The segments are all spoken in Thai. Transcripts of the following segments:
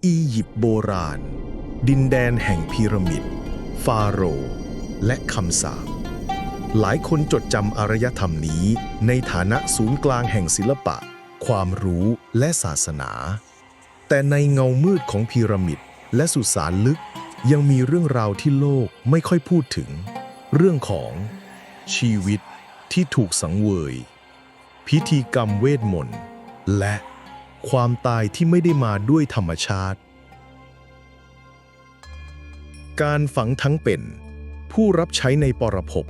อียิปต์โบราณดินแดนแห่งพีระมิดฟาโรห์และคำสาปหลายคนจดจำอารยธรรมนี้ในฐานะศูนย์กลางแห่งศิลปะความรู้และศาสนาแต่ในเงามืดของพีระมิดและสุสานลึกยังมีเรื่องราวที่โลกไม่ค่อยพูดถึงเรื่องของชีวิตที่ถูกสังเวยพิธีกรรมเวทมนต์และความตายที่ไม่ได้มาด้วยธรรมชาติการฝังทั้งเป็นผู้รับใช้ในปรภพ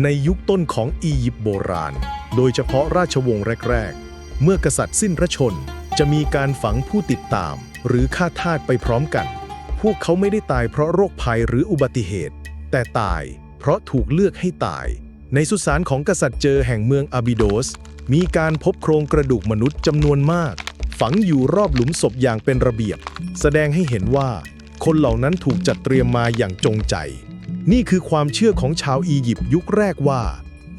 ในยุคต้นของอียิปต์โบราณโดยเฉพาะราชวงศ์แรกๆเมื่อกษัตริย์สิ้นพระชนม์จะมีการฝังผู้ติดตามหรือฆ่าทาสไปพร้อมกันพวกเขาไม่ได้ตายเพราะโรคภัยหรืออุบัติเหตุแต่ตายเพราะถูกเลือกให้ตายในสุสานของกษัตริย์เจอแห่งเมืองอาบิโดสมีการพบโครงกระดูกมนุษย์จำนวนมากฝังอยู่รอบหลุมศพอย่างเป็นระเบียบแสดงให้เห็นว่าคนเหล่านั้นถูกจัดเตรียมมาอย่างจงใจนี่คือความเชื่อของชาวอียิปต์ยุคแรกว่า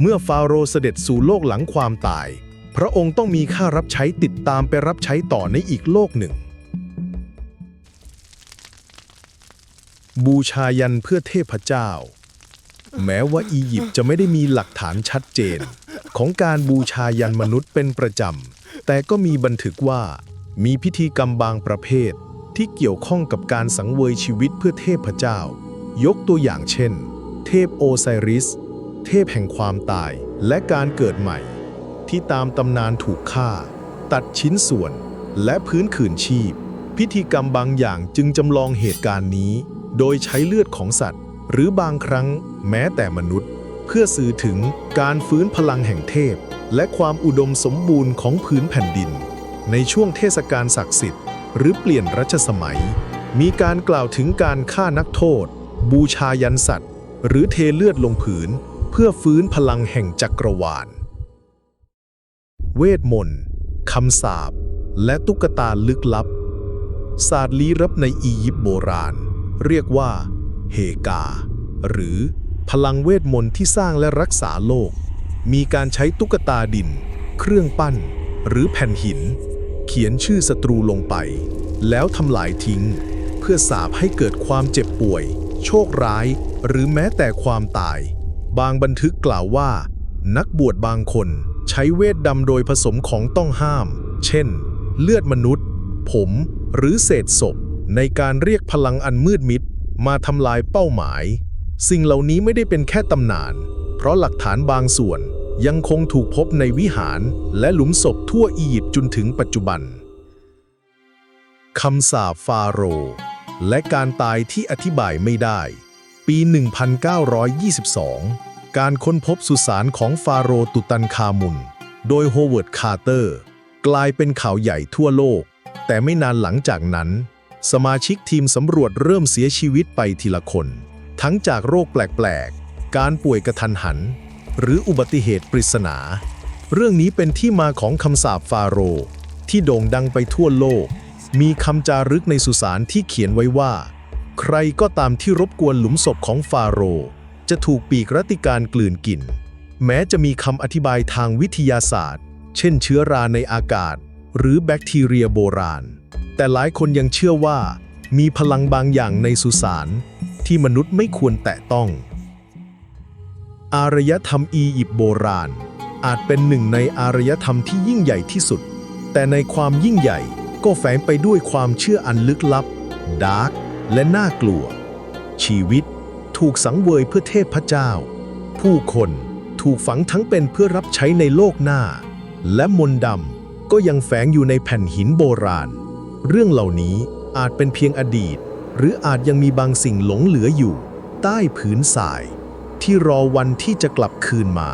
เมื่อฟาโรห์เสด็จสู่โลกหลังความตายพระองค์ต้องมีข้ารับใช้ติดตามไปรับใช้ต่อในอีกโลกหนึ่งบูชายันเพื่อเทพเจ้าแม้ว่าอียิปต์จะไม่ได้มีหลักฐานชัดเจนของการบูชายันมนุษย์เป็นประจำแต่ก็มีบันทึกว่ามีพิธีกรรมบางประเภทที่เกี่ยวข้องกับการสังเวยชีวิตเพื่อเทพเจ้ายกตัวอย่างเช่นเทพโอไซริสเทพแห่งความตายและการเกิดใหม่ที่ตามตำนานถูกฆ่าตัดชิ้นส่วนและพื้นขืนชีพพิธีกรรมบางอย่างจึงจำลองเหตุการณ์นี้โดยใช้เลือดของสัตว์หรือบางครั้งแม้แต่มนุษย์เพื่อสื่อถึงการฟื้นพลังแห่งเทพและความอุดมสมบูรณ์ของพื้นแผ่นดินในช่วงเทศกาลศักดิ์สิทธิ์หรือเปลี่ยนรัชสมัยมีการกล่าวถึงการฆ่านักโทษบูชายันสัตว์หรือเทเลือดลงผืนเพื่อฟื้นพลังแห่งจักรวาลเวทมนต์คำสาปและตุ๊กตาลึกลับศาสตร์ลี้ลับในอียิปต์โบราณเรียกว่าเฮกาหรือพลังเวทมนต์ที่สร้างและรักษาโลกมีการใช้ตุ๊กตาดินเครื่องปั้นหรือแผ่นหินเขียนชื่อศัตรูลงไปแล้วทำลายทิ้งเพื่อสาปให้เกิดความเจ็บป่วยโชคร้ายหรือแม้แต่ความตายบางบันทึกกล่าวว่านักบวชบางคนใช้เวทดำโดยผสมของต้องห้ามเช่นเลือดมนุษย์ผมหรือเศษศพในการเรียกพลังอันมืดมิดมาทำลายเป้าหมายสิ่งเหล่านี้ไม่ได้เป็นแค่ตำนานเพราะหลักฐานบางส่วนยังคงถูกพบในวิหารและหลุมศพทั่วอียิปต์จนถึงปัจจุบันคำสาปฟาโรห์และการตายที่อธิบายไม่ได้ปี 1922 การค้นพบสุสานของฟาโรห์ตุตันคามุนโดยโฮเวิร์ด คาร์เตอร์กลายเป็นข่าวใหญ่ทั่วโลกแต่ไม่นานหลังจากนั้นสมาชิกทีมสำรวจเริ่มเสียชีวิตไปทีละคนทั้งจากโรคแปลกๆการป่วยกระทันหันหรืออุบัติเหตุปริศนาเรื่องนี้เป็นที่มาของคำสาปฟาโรห์ที่โด่งดังไปทั่วโลกมีคำจารึกในสุสานที่เขียนไว้ว่าใครก็ตามที่รบกวนหลุมศพของฟาโรห์จะถูกปีกรัติการกลืนกินแม้จะมีคำอธิบายทางวิทยาศาสตร์เช่นเชื้อราในอากาศหรือแบคทีเรียโบราณแต่หลายคนยังเชื่อว่ามีพลังบางอย่างในสุสานที่มนุษย์ไม่ควรแตะต้องอารยธรรมอียิปต์โบราณอาจเป็นหนึ่งในอารยธรรมที่ยิ่งใหญ่ที่สุดแต่ในความยิ่งใหญ่ก็แฝงไปด้วยความเชื่ออันลึกลับดาร์กและน่ากลัวชีวิตถูกสังเวยเพื่อเทพเจ้าผู้คนถูกฝังทั้งเป็นเพื่อรับใช้ในโลกหน้าและมนต์ดำก็ยังแฝงอยู่ในแผ่นหินโบราณเรื่องเหล่านี้อาจเป็นเพียงอดีตหรืออาจยังมีบางสิ่งหลงเหลืออยู่ใต้ผืนทรายที่รอวันที่จะกลับคืนมา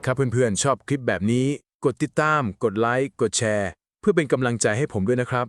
ครับเพื่อนๆชอบคลิปแบบนี้กดติดตามกดไลค์กดแชร์เพื่อเป็นกำลังใจให้ผมด้วยนะครับ